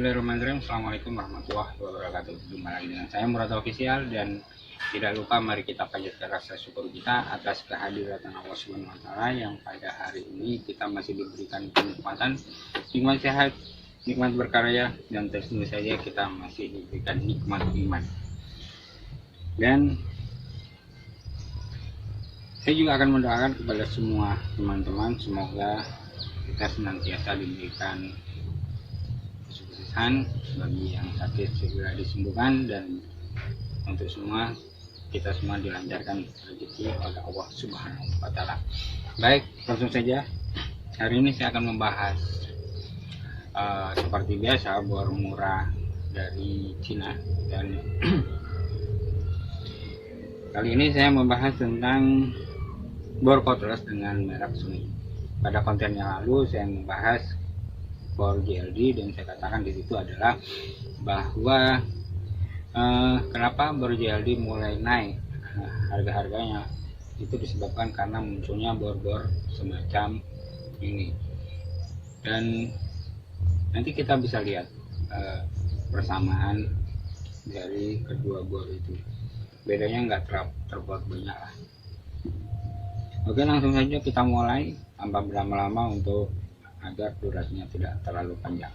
Bismillahirrahmanirrahim. Assalamualaikum warahmatullahi wabarakatuh. Jumpa lagi dengan saya Murad Official, dan tidak lupa mari kita panjatkan rasa syukur kita atas kehadiran Allah Subhanahu wa taala yang pada hari ini kita masih diberikan kenikmatan, nikmat sehat, nikmat berkarya, dan tentu saja kita masih diberikan nikmat iman. Dan saya juga akan mendoakan kepada semua teman-teman, semoga kita senantiasa diberikan kesuksesan, bagi yang sakit segera disembuhkan, dan untuk semua kita semua dilancarkan rezeki oleh Allah Subhanahu wa taala. Baik, langsung saja. Hari ini saya akan membahas seperti biasa bor murah dari Cina, dan kali ini saya membahas tentang bor cordless dengan merek Sony. Pada konten yang lalu saya membahas bor JLD, dan saya katakan di situ adalah bahwa kenapa bor JLD mulai naik harga-harganya, itu disebabkan karena munculnya bor-bor semacam ini. Dan nanti kita bisa lihat persamaan dari kedua bor itu, bedanya nggak terbuat banyak lah. Oke, langsung saja kita mulai tanpa berlama-lama untuk agar durasinya tidak terlalu panjang.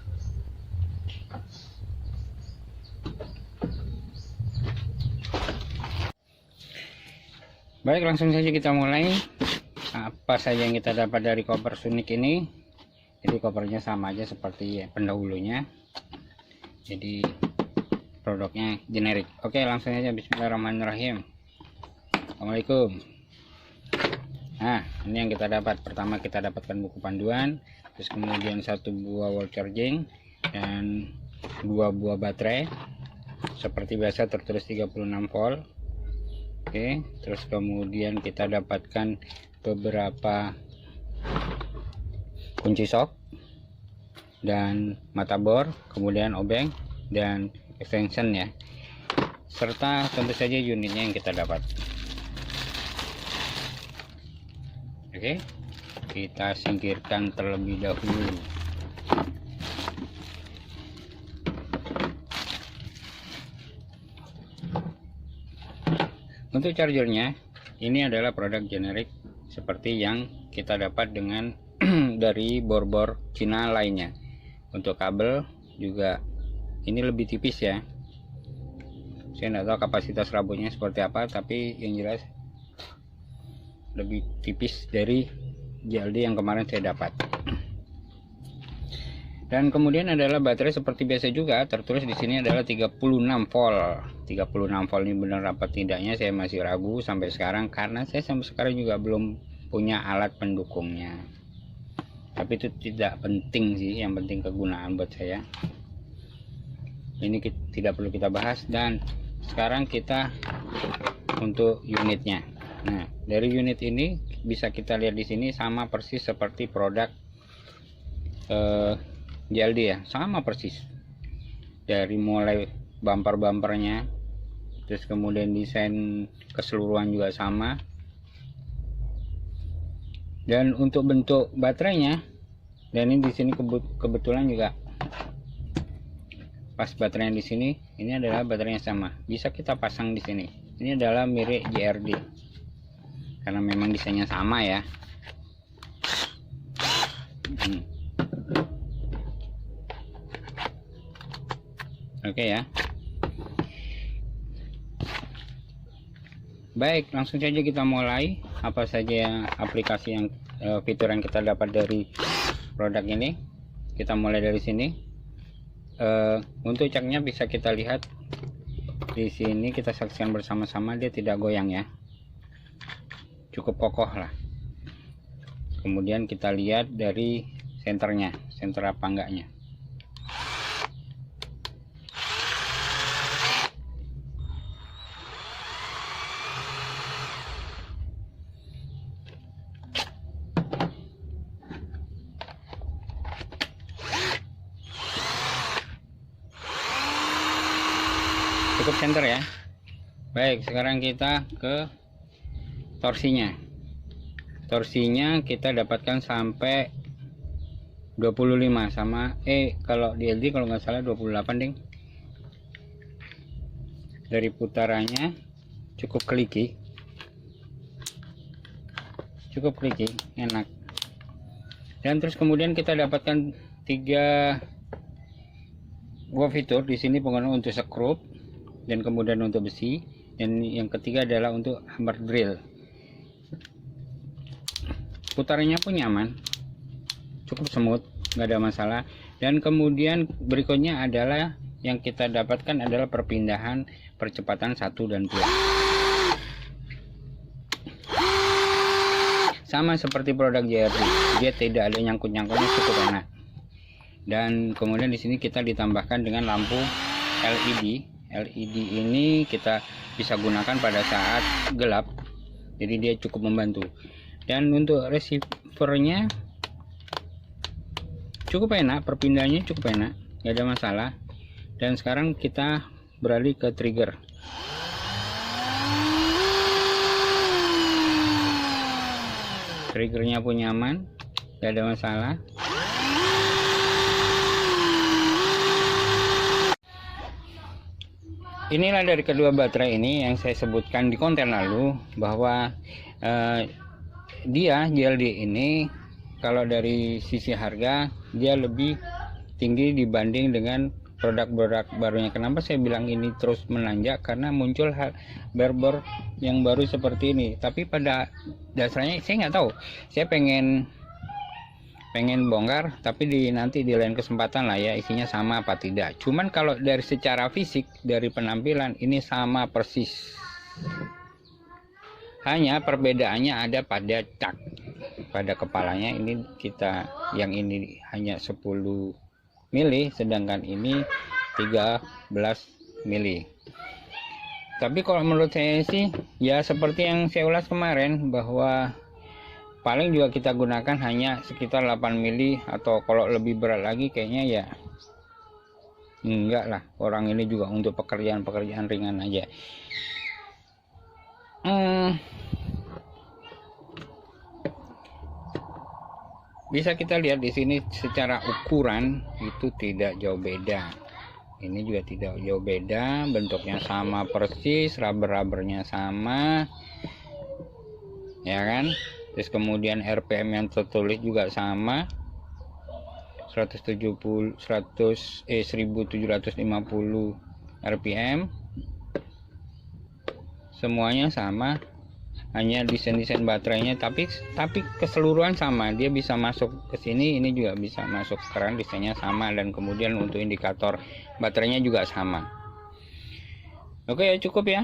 Baik, langsung saja kita mulai. Apa saja yang kita dapat dari koper Sonic ini? Jadi kopernya sama aja seperti pendahulunya, jadi produknya generik. Oke, langsung saja. Bismillahirrahmanirrahim. Assalamualaikum. Nah, ini yang kita dapat. Pertama kita dapatkan buku panduan, terus kemudian satu buah wall charging dan dua buah baterai. Seperti biasa tertulis 36 volt. Oke, terus kemudian kita dapatkan beberapa kunci sok dan mata bor, kemudian obeng dan extension ya. Serta tentu saja unitnya yang kita dapat. Oke, kita singkirkan terlebih dahulu. Untuk chargernya, ini adalah produk generik seperti yang kita dapat dengan dari bor-bor Cina lainnya. Untuk kabel juga ini lebih tipis ya. Saya tidak tahu kapasitas rabutnya seperti apa, tapi yang jelas lebih tipis dari JLD yang kemarin saya dapat. Dan kemudian adalah baterai seperti biasa juga, tertulis di sini adalah 36 volt. 36 volt ini benar apa tidaknya saya masih ragu sampai sekarang, karena saya sampai sekarang juga belum punya alat pendukungnya. Tapi itu tidak penting sih, yang penting kegunaan buat saya. Ini tidak perlu kita bahas. Dan sekarang kita untuk unitnya. Nah, dari unit ini bisa kita lihat di sini sama persis seperti produk JLD ya, sama persis. Dari mulai bumper-bumpernya, terus kemudian desain keseluruhan juga sama. Dan untuk bentuk baterainya, dan ini di sini kebetulan juga pas baterainya di sini, ini adalah baterainya sama. Bisa kita pasang di sini. Ini adalah mirip JRD. Karena memang desainnya sama ya. Oke ya. Baik, langsung saja kita mulai. Apa saja aplikasi yang fitur yang kita dapat dari produk ini. Kita mulai dari sini. Untuk caknya bisa kita lihat di sini, kita saksikan bersama-sama, dia tidak goyang ya. Cukup kokoh lah. Kemudian kita lihat dari senternya, senter apa enggaknya. Cukup senter ya. Baik, sekarang kita ke torsinya. Torsinya kita dapatkan sampai 25 sama kalau di LD kalau nggak salah 28 ding. Dari putarannya cukup kliki, enak. Dan terus kemudian kita dapatkan 3 buah fitur di sini, penggunaan untuk skrup dan kemudian untuk besi, dan yang ketiga adalah untuk hammer drill. Putarannya pun nyaman, cukup smooth, nggak ada masalah. Dan kemudian berikutnya adalah yang kita dapatkan adalah perpindahan percepatan 1 dan 2. Sama seperti produk JRD, dia tidak ada nyangkut-nyangkutnya, cukup enak. Dan kemudian di sini kita ditambahkan dengan lampu LED. LED ini kita bisa gunakan pada saat gelap, jadi dia cukup membantu. Dan untuk receivernya cukup enak, perpindahannya cukup enak, nggak ada masalah. Dan sekarang kita beralih ke trigger. Triggernya pun nyaman, nggak ada masalah. Inilah dari kedua baterai ini yang saya sebutkan di konten lalu, bahwa dia JLD ini kalau dari sisi harga dia lebih tinggi dibanding dengan produk-produk barunya. Kenapa saya bilang ini terus menanjak? Karena muncul hal barber yang baru seperti ini. Tapi pada dasarnya saya nggak tahu, saya pengen bongkar, tapi nanti di lain kesempatan lah ya, isinya sama apa tidak. Cuman kalau dari secara fisik, dari penampilan ini sama persis, hanya perbedaannya ada pada cak, pada kepalanya. Ini kita yang ini hanya 10 mili, sedangkan ini 13 mili. Tapi kalau menurut saya sih ya seperti yang saya ulas kemarin, bahwa paling juga kita gunakan hanya sekitar 8 mili, atau kalau lebih berat lagi kayaknya ya enggak lah, orang ini juga untuk pekerjaan ringan aja. Bisa kita lihat di sini secara ukuran itu tidak jauh beda. Ini juga tidak jauh beda, bentuknya sama persis, rubber-rubbernya sama, ya kan? Terus kemudian RPM yang tertulis juga sama, 1750 RPM, semuanya sama, hanya desain baterainya tapi keseluruhan sama. Dia bisa masuk ke sini, ini juga bisa masuk, karena desainnya sama, dan kemudian untuk indikator baterainya juga sama. Oke ya, cukup ya,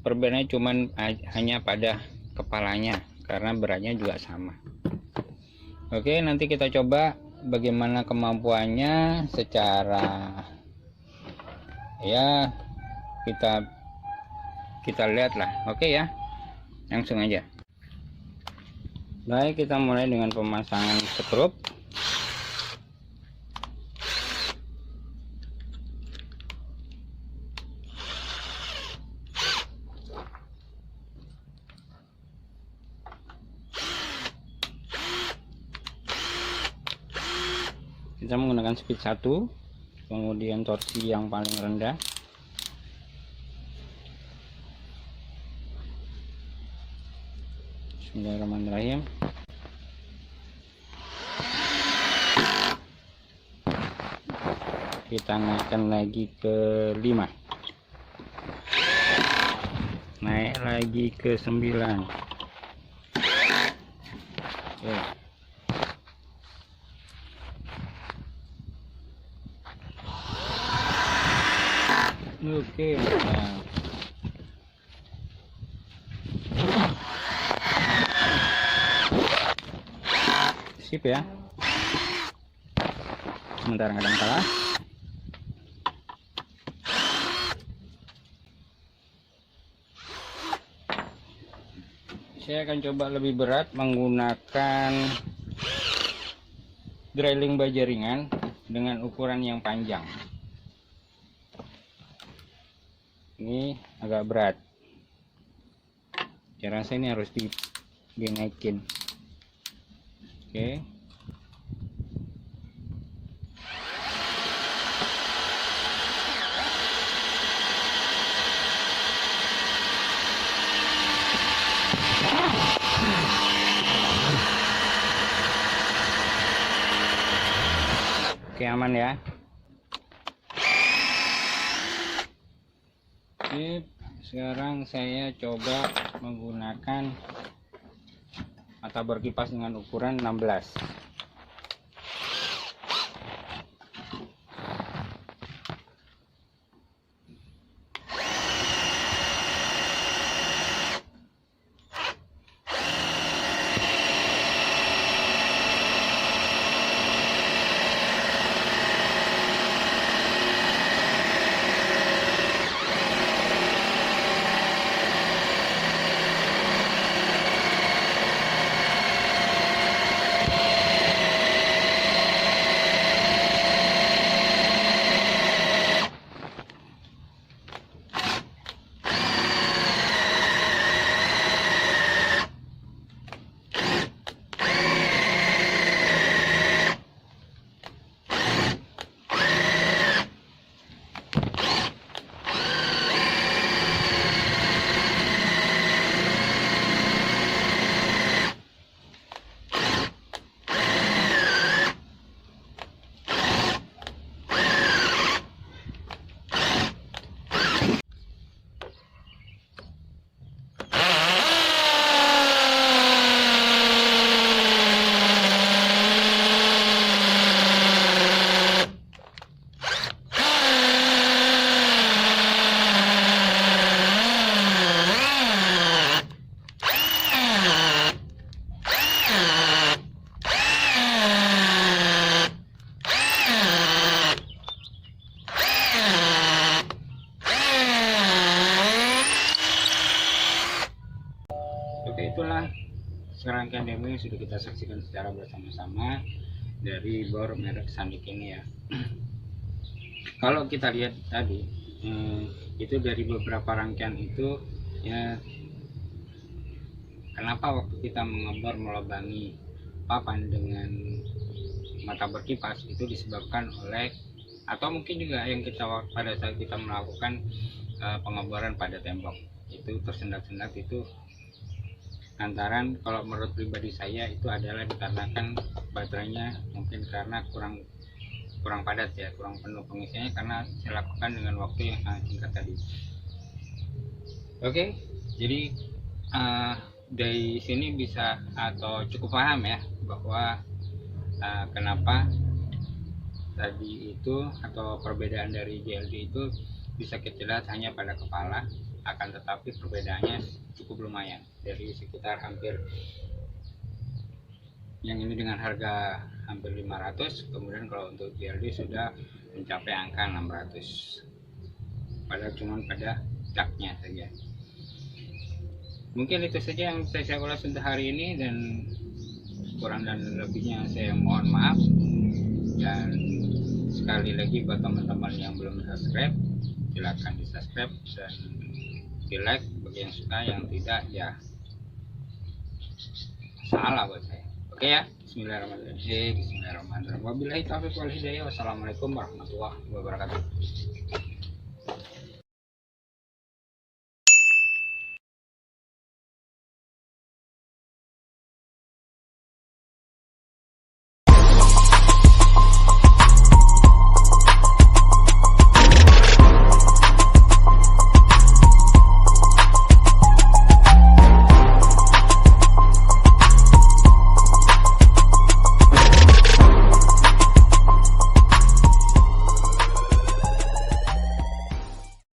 perbedaannya cuman hanya pada kepalanya, karena beratnya juga sama. Oke, nanti kita coba bagaimana kemampuannya secara ya, kita lihat lah. Oke ya, langsung aja. Baik, kita mulai dengan pemasangan skrup. Kita menggunakan speed 1, kemudian torsi yang paling rendah. Bismillahirrahmanirrahim. Kita naikkan lagi ke 5, naik lagi ke 9. Oke. Nah. Sip ya. Sebentar, nggak ada masalah. Saya akan coba lebih berat menggunakan drilling baja ringan dengan ukuran yang panjang. Ini agak berat, saya rasa ini harus dinaikin. Oke, Oke, aman ya. Oke, sekarang saya coba menggunakan mata bor kipas dengan ukuran 16. Oke, itulah serangkaian demo yang sudah kita saksikan secara bersama-sama dari bor merek Sandik ini ya. Kalau kita lihat tadi itu dari beberapa rangkaian itu ya, kenapa waktu kita mengebor melubangi papan dengan mata bor kipas itu disebabkan oleh, atau mungkin juga yang kita pada saat kita melakukan pengeboran pada tembok itu tersendat-sendat, itu lantaran kalau menurut pribadi saya itu adalah dikarenakan baterainya mungkin karena kurang padat ya, kurang penuh pengisiannya karena saya lakukan dengan waktu yang sangat singkat tadi. Oke, jadi dari sini bisa atau cukup paham ya bahwa kenapa tadi itu atau perbedaan dari JLD itu bisa kita lihat hanya pada kepala, akan tetapi perbedaannya cukup lumayan, dari sekitar hampir, yang ini dengan harga hampir 500, kemudian kalau untuk JLD sudah mencapai angka 600, padahal cuma pada daknya saja. Mungkin itu saja yang saya ulas untuk hari ini, dan kurang dan lebihnya saya mohon maaf. Dan sekali lagi buat teman-teman yang belum subscribe, silahkan di subscribe dan di like bagi yang suka, yang tidak ya salah buat saya. Oke ya, bismillahirrahmanirrahim. Wabillahi taufiq wal hidayah. Wassalamualaikum warahmatullahi wabarakatuh.